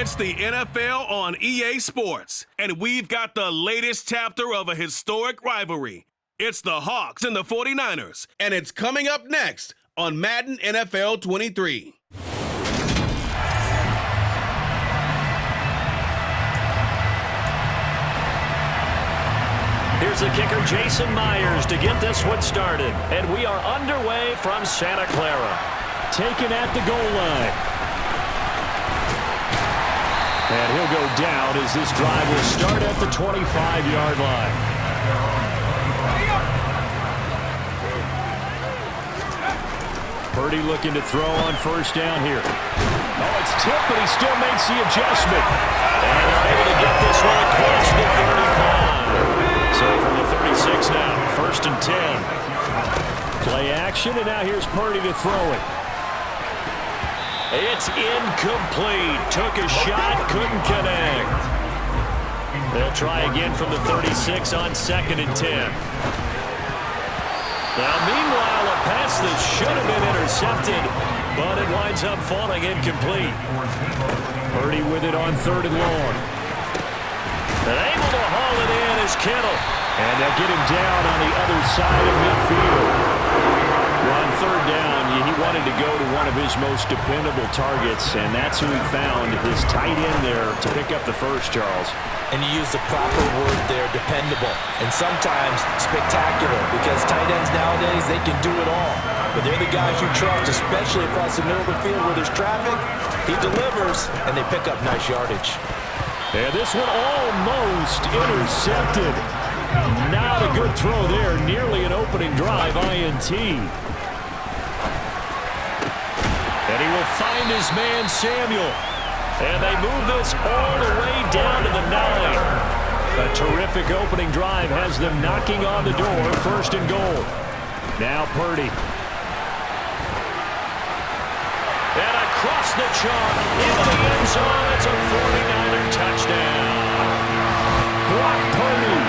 It's the NFL on EA Sports, and we've got the latest chapter of a historic rivalry. It's the Hawks and the 49ers, and it's coming up next on Madden NFL 23. Here's the kicker, Jason Myers, to get this one started. And we are underway from Santa Clara. Taken at the goal line. And he'll go down as this drive will start at the 25-yard line. Purdy looking to throw on first down here. Oh, it's tipped, but he still makes the adjustment. And they're able to get this one across the 35. So from the 36 now, 1st and 10. Play action, and now here's Purdy to throw it. It's incomplete. Took a shot, couldn't connect. They'll try again from the 36 on 2nd and 10. Now, meanwhile, a pass that should have been intercepted, but it winds up falling incomplete. Purdy with it on 3rd and long. And able to haul it in is Kittle. And they'll get him down on the other side of midfield. Well, on 3rd down, he wanted to go to one of his most dependable targets, and that's who he found, his tight end there, to pick up the first, Charles. And you use the proper word there, dependable, and sometimes spectacular, because tight ends nowadays, they can do it all. But they're the guys you trust, especially across the middle of the field where there's traffic. He delivers, and they pick up nice yardage. And this one almost intercepted. Not a good throw there. Nearly an opening drive, INT. And he will find his man, Samuel. And they move this all the way down to the 9. A terrific opening drive has them knocking on the door. 1st and goal. Now Purdy. And across the chalk, into the end zone. It's a 49er touchdown. Brock Purdy,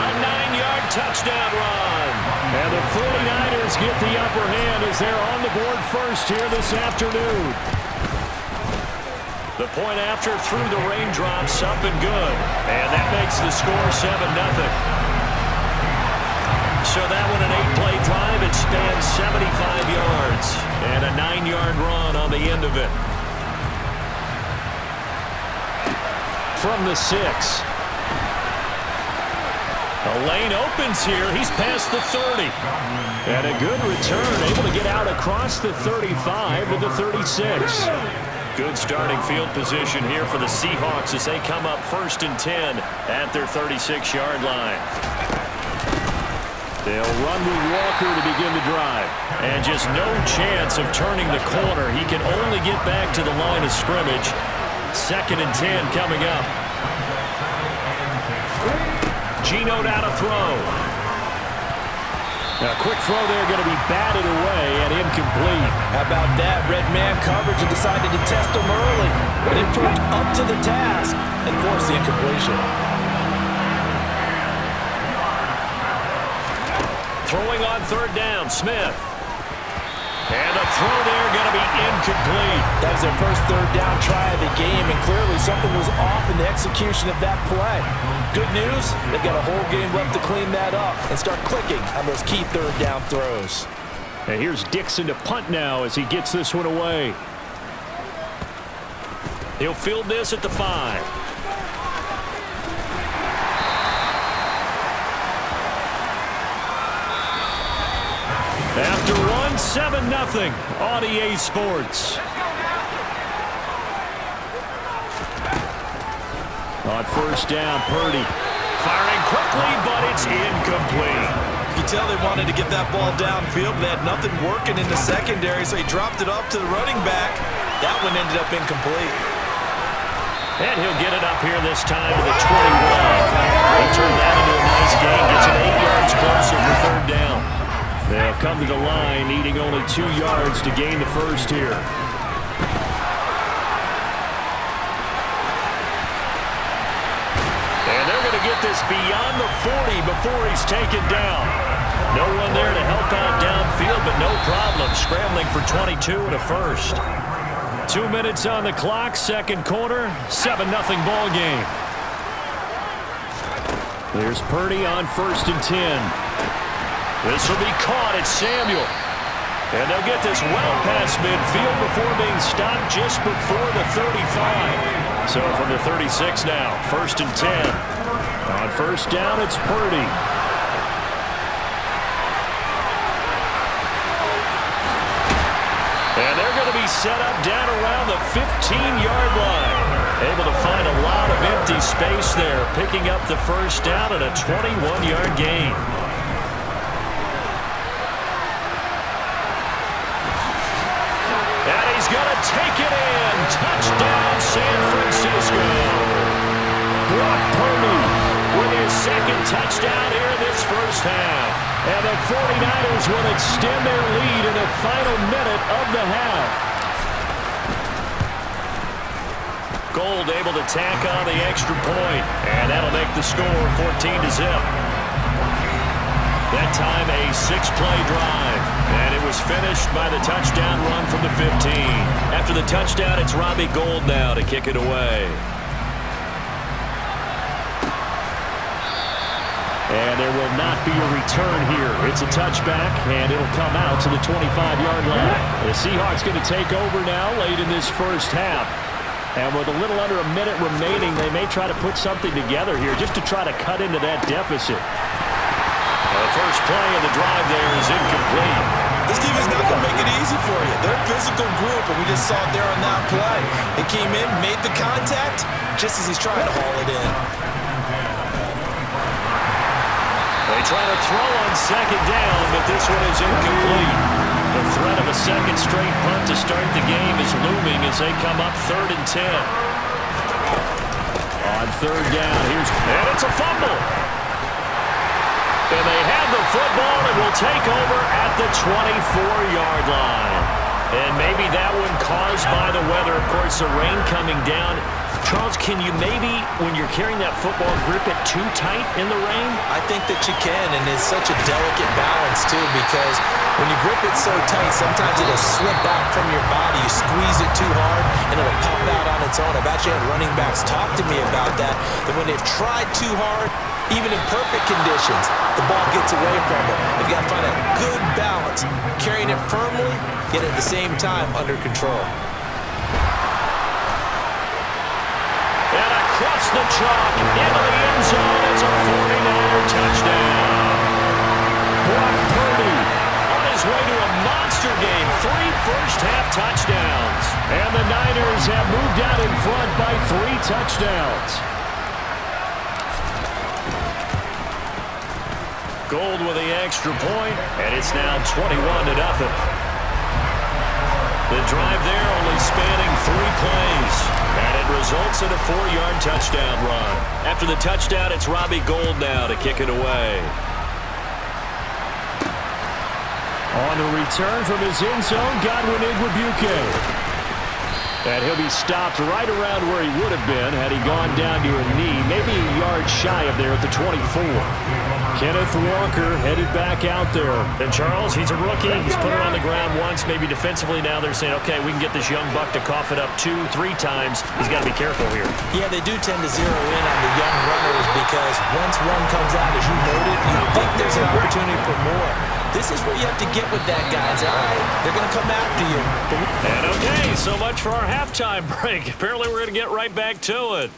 a 9-yard touchdown run. And the 49ers get the upper hand as they're on the board first here this afternoon. The point after through the raindrops, up and good. And that makes the score 7-0. So that one, an 8-play drive. It spans 75 yards. And a 9-yard run on the end of it. From the 6. The lane opens here. He's past the 30. And a good return. Able to get out across the 35 to the 36. Good starting field position here for the Seahawks as they come up 1st and 10 at their 36-yard line. They'll run with Walker to begin the drive. And just no chance of turning the corner. He can only get back to the line of scrimmage. 2nd and 10 coming up. Geno now to throw. A quick throw there, going to be batted away and incomplete. How about that? Red man coverage and decided to test him early. But it proved up to the task and forced the incompletion. Throwing on 3rd down, Smith. And a throw there going to be incomplete. That was their first 3rd down try of the game, and clearly something was off in the execution of that play. Good news, they've got a whole game left to clean that up and start clicking on those key 3rd down throws. And here's Dixon to punt now as he gets this one away. He'll field this at the 5. After one, 7-0 on EA Sports. On 1st down, Purdy. Firing quickly, but it's incomplete. You can tell they wanted to get that ball downfield, but they had nothing working in the secondary, so he dropped it off to the running back. That one ended up incomplete. And he'll get it up here this time to the 21. He turned that into a nice gain, gets it 8 yards closer for 3rd down. They'll come to the line, needing only 2 yards to gain the first here. And they're going to get this beyond the 40 before he's taken down. No one there to help out downfield, but no problem. Scrambling for 22 and a first. 2 minutes on the clock, second quarter, 7-0 ball game. There's Purdy on 1st and 10. This will be caught at Samuel. And they'll get this well past midfield before being stopped just before the 35. So from the 36 now, 1st and 10. On 1st down, it's Purdy. And they're going to be set up down around the 15-yard line. Able to find a lot of empty space there, picking up the 1st down and a 21-yard gain. And he's going to take it in. Touchdown, San Francisco. Brock Purdy with his 2nd touchdown here in this 1st half. And the 49ers will extend their lead in the final minute of the half. Gold able to tack on the extra point, and that'll make the score 14-0. That time a 6-play drive, and it was finished by the touchdown run from the 15. After the touchdown, it's Robbie Gould now to kick it away. And there will not be a return here. It's a touchback, and it'll come out to the 25-yard line. The Seahawks going to take over now late in this 1st half. And with a little under a minute remaining, they may try to put something together here just to try to cut into that deficit. The first play of the drive there is incomplete. This team is not going to make it easy for you. They're a physical group, and we just saw it there on that play. They came in, made the contact, just as he's trying to haul it in. They try to throw on 2nd down, but this one is incomplete. The threat of a 2nd straight punt to start the game is looming as they come up 3rd and 10. On 3rd down, and it's a fumble. And they have the football and will take over at the 24-yard line. And maybe that one caused by the weather. Of course, the rain coming down. Charles, can you maybe, when you're carrying that football, grip it too tight in the rain? I think that you can, and it's such a delicate balance, too, because when you grip it so tight, sometimes it'll slip out from your body. You squeeze it too hard, and it'll pop out on its own. I've actually had running backs talk to me about that when they've tried too hard, even in perfect conditions, the ball gets away from them. They've got to find a good balance, carrying it firmly, yet at the same time under control. Across the chalk, into the end zone, it's a 49er touchdown. Brock Purdy on his way to a monster game, 3 first-half touchdowns. And the Niners have moved out in front by 3 touchdowns. Gould with the extra point, and it's now 21-0. The drive there only spanning 3 plays, and it results in a 4-yard touchdown run. After the touchdown, it's Robbie Gould now to kick it away. On the return from his end zone, Godwin Igwebuike. And he'll be stopped right around where he would have been had he gone down to a knee, maybe a yard shy of there at the 24. Kenneth Walker headed back out there. And Charles, he's a rookie. He's put it on the ground once. Maybe defensively now they're saying, okay, we can get this young buck to cough it up 2-3 times. He's got to be careful here. Yeah, they do tend to zero in on the young runners because once one comes out, as you noted, you think there's an opportunity for more. This is where you have to get with that guy's eye. They're going to come after you. And okay, so much for our halftime break. Apparently we're going to get right back to it.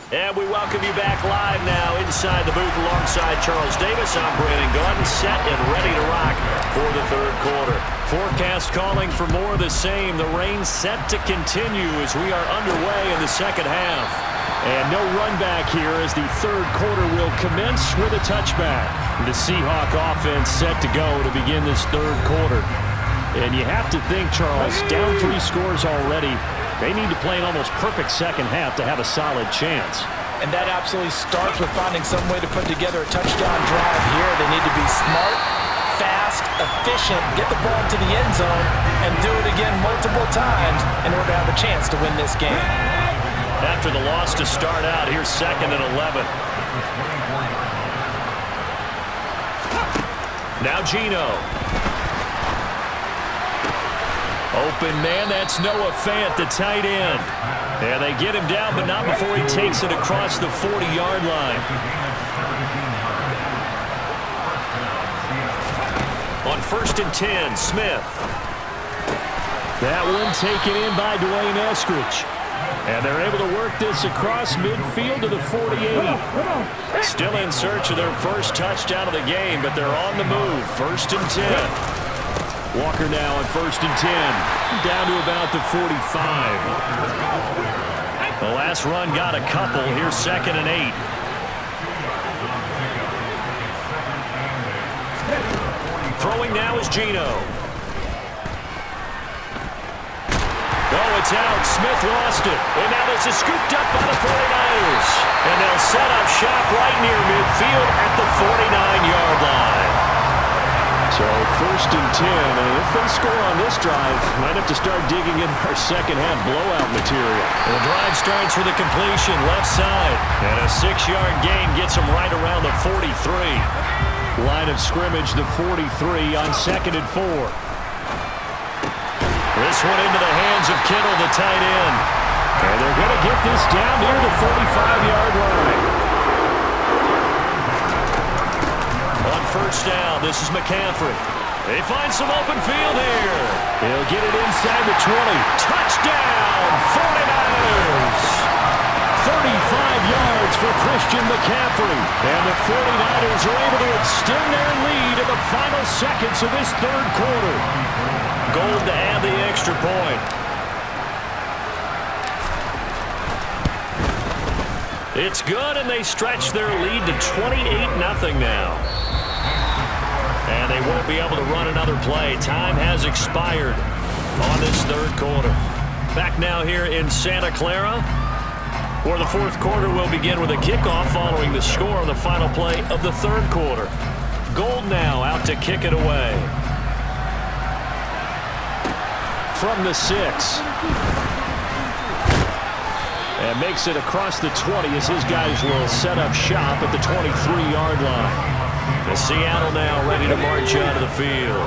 And we welcome you back live now inside the booth alongside Charles Davis. I'm Brandon Gordon, set and ready to rock for the 3rd quarter. Forecast calling for more of the same. The rain set to continue as we are underway in the 2nd half. And no run back here as the 3rd quarter will commence with a touchback. The Seahawk offense set to go to begin this 3rd quarter. And you have to think, Charles, down 3 scores already. They need to play an almost perfect 2nd half to have a solid chance. And that absolutely starts with finding some way to put together a touchdown drive here. They need to be smart, fast, efficient, get the ball to the end zone, and do it again multiple times in order to have a chance to win this game. After the loss to start out, here's 2nd and 11. Now Geno. Open man, that's Noah Fant, the tight end. And they get him down, but not before he takes it across the 40-yard line. On 1st and 10, Smith. That one taken in by Dwayne Eskridge. And they're able to work this across midfield to the 48. Still in search of their first touchdown of the game, but they're on the move. 1st and 10. Walker now on 1st and 10. Down to about the 45. The last run got a couple. Here's 2nd and 8. Throwing now is Geno. Oh, it's out. Smith lost it. And now this is scooped up by the 49ers. And they'll set up shop right near midfield at the 49-yard line. So 1st and 10. And if they score on this drive, might have to start digging in our second-half blowout material. And the drive starts with a completion left side. And a 6-yard gain gets them right around the 43. Line of scrimmage, the 43 on 2nd and 4. This one into the hands of Kittle, the tight end. And they're going to get this down near the 45-yard line. On 1st down, this is McCaffrey. They find some open field here. He'll get it inside the 20. Touchdown, 49ers! 35 yards for Christian McCaffrey. And the 49ers are able to extend their lead in the final seconds of this 3rd quarter. Gold to add the extra point. It's good, and they stretch their lead to 28-0 now. And they won't be able to run another play. Time has expired on this 3rd quarter. Back now here in Santa Clara, where the 4th quarter will begin with a kickoff following the score on the final play of the 3rd quarter. Gold now out to kick it away. From the 6. And makes it across the 20 as his guys will set up shop at the 23-yard line. The Seattle now ready to march out of the field.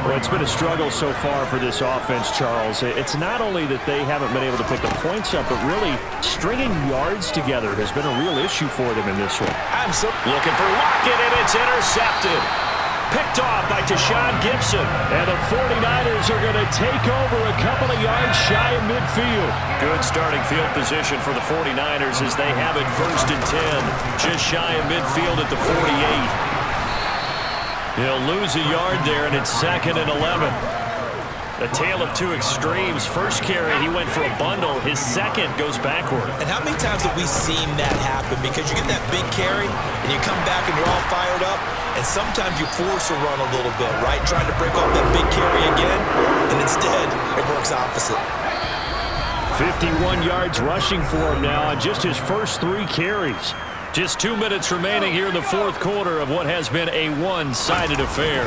Well, it's been a struggle so far for this offense, Charles. It's not only that they haven't been able to pick the points up, but really stringing yards together has been a real issue for them in this one. Absolutely. Looking for Lockett, and it's intercepted. Picked off by Tashawn Gibson. And the 49ers are going to take over a couple of yards shy of midfield. Good starting field position for the 49ers as they have it 1st and 10. Just shy of midfield at the 48. He'll lose a yard there, and it's 2nd and 11. A tale of two extremes. First carry, he went for a bundle. His second goes backward. And how many times have we seen that happen? Because you get that big carry, and you come back, and you're all fired up, and sometimes you force a run a little bit, right? Trying to break off that big carry again, and instead, it works opposite. 51 yards rushing for him now on just his first 3 carries. Just 2 minutes remaining here in the 4th quarter of what has been a one-sided affair.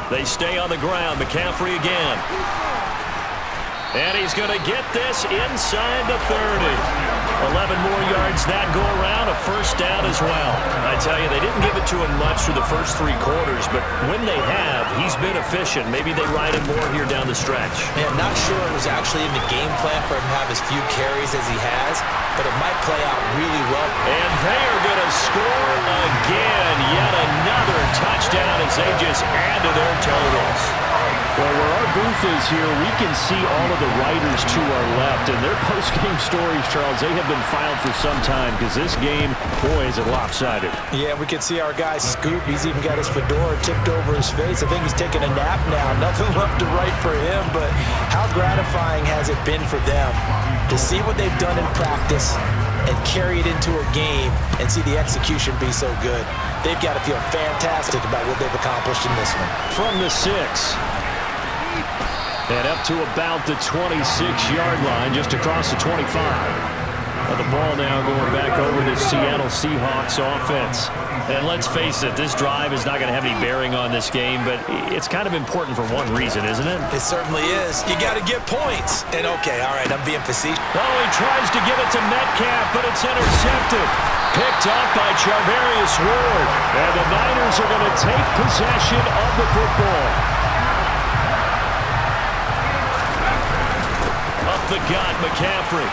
They stay on the ground. McCaffrey again. And he's going to get this inside the 30. 11 more yards that go around, a first down as well. I tell you, they didn't give it to him much through the first 3 quarters, but when they have, he's been efficient. Maybe they ride him more here down the stretch. Man, not sure it was actually in the game plan for him to have as few carries as he has, but it might play out really well. And they are going to score again. Yet another touchdown as they just add to their totals. Well, where our booth is here, we can see all of the writers to our left, and their post-game stories, Charles, they have been filed for some time because this game, boy, is it lopsided. Yeah, we can see our guy Scoop. He's even got his fedora tipped over his face. I think he's taking a nap now. Nothing left to write for him, but how gratifying has it been for them to see what they've done in practice and carry it into a game and see the execution be so good. They've got to feel fantastic about what they've accomplished in this one. From the 6. And up to about the 26-yard line, just across the 25. The ball now going back over to Seattle Seahawks offense. And let's face it, this drive is not going to have any bearing on this game, but it's kind of important for one reason, isn't it? It certainly is. You got to get points. And okay, all right, I'm being facetious. Oh, he tries to give it to Metcalf, but it's intercepted. Picked up by Charvarius Ward. And the Niners are going to take possession of the football. the gut, McCaffrey.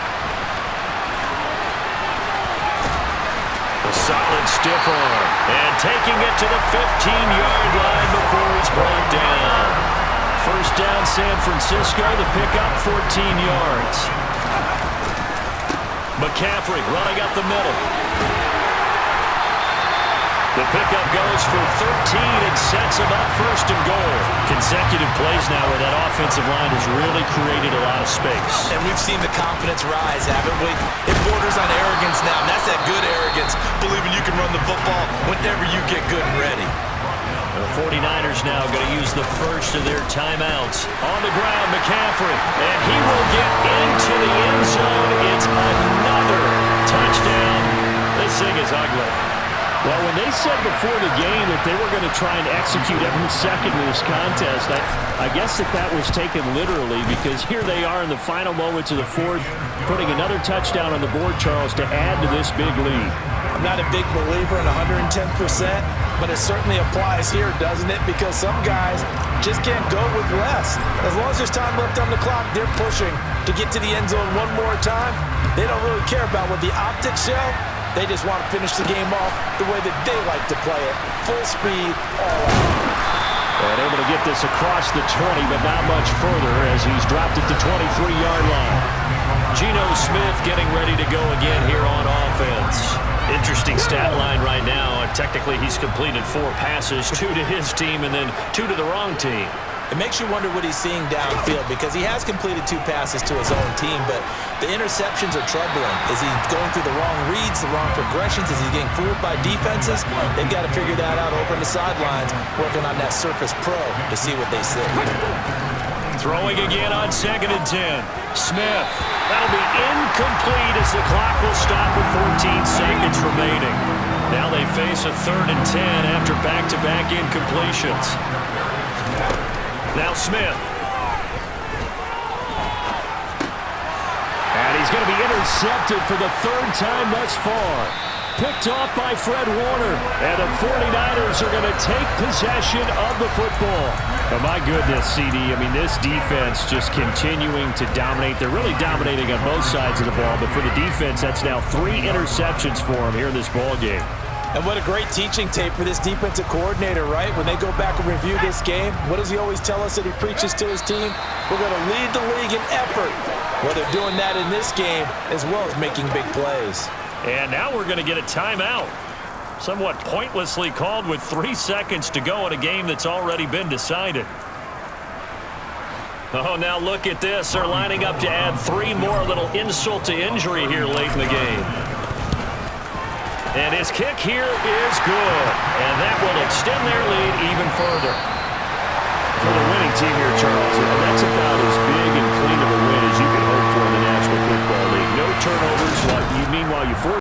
A solid stiff arm. And taking it to the 15-yard line before he's brought down. First down, San Francisco. The pickup, 14 yards. McCaffrey running up the middle. The pickup goes for 13 and sets him up first and goal. Consecutive plays now where that offensive line has really created a lot of space. And we've seen the confidence rise, haven't we? It borders on arrogance now, and that's that good arrogance, believing you can run the football whenever you get good and ready. The 49ers now going to use the first of their timeouts. On the ground, McCaffrey, and he will get into the end zone. It's another touchdown. This thing is ugly. Well, when they said before the game that they were going to try and execute every second of this contest, I guess that was taken literally, because here they are in the final moments of the fourth, putting another touchdown on the board, Charles, to add to this big lead. I'm not a big believer in 110%, but it certainly applies here, doesn't it? Because some guys just can't go with less. As long as there's time left on the clock, they're pushing to get to the end zone one more time. They don't really care about what the optics show. They just want to finish the game off the way that they like to play it. Full speed, all out. And able to get this across the 20, but not much further as he's dropped it to 23-yard line. Geno Smith getting ready to go again here on offense. Interesting stat line right now. Technically, he's completed 4 passes, 2 to his team and then 2 to the wrong team. It makes you wonder what he's seeing downfield, because he has completed 2 passes to his own team, but the interceptions are troubling. Is he going through the wrong reads, the wrong progressions? Is he getting fooled by defenses? They've got to figure that out over on the sidelines, working on that Surface Pro to see what they see. Throwing again on 2nd and 10. Smith. That'll be incomplete as the clock will stop with 14 seconds remaining. Now they face a 3rd and 10 after back-to-back incompletions. Now Smith. And he's going to be intercepted for the 3rd time thus far. Picked off by Fred Warner. And the 49ers are going to take possession of the football. Oh, my goodness, CD. I mean, this defense just continuing to dominate. They're really dominating on both sides of the ball. But for the defense, that's now 3 interceptions for them here in this ball game. And what a great teaching tape for this defensive coordinator, right? When they go back and review this game, what does he always tell us that he preaches to his team? We're going to lead the league in effort. Well, they're doing that in this game as well as making big plays. And now we're going to get a timeout. Somewhat pointlessly called with 3 seconds to go in a game that's already been decided. Oh, now look at this. They're lining up to add 3 more, little insult to injury here late in the game. And his kick here is good. And that will extend their lead even further. For the winning team here, Charles, that's about as big and clean of a win as you can hope for in the National Football League. No turnovers, meanwhile you force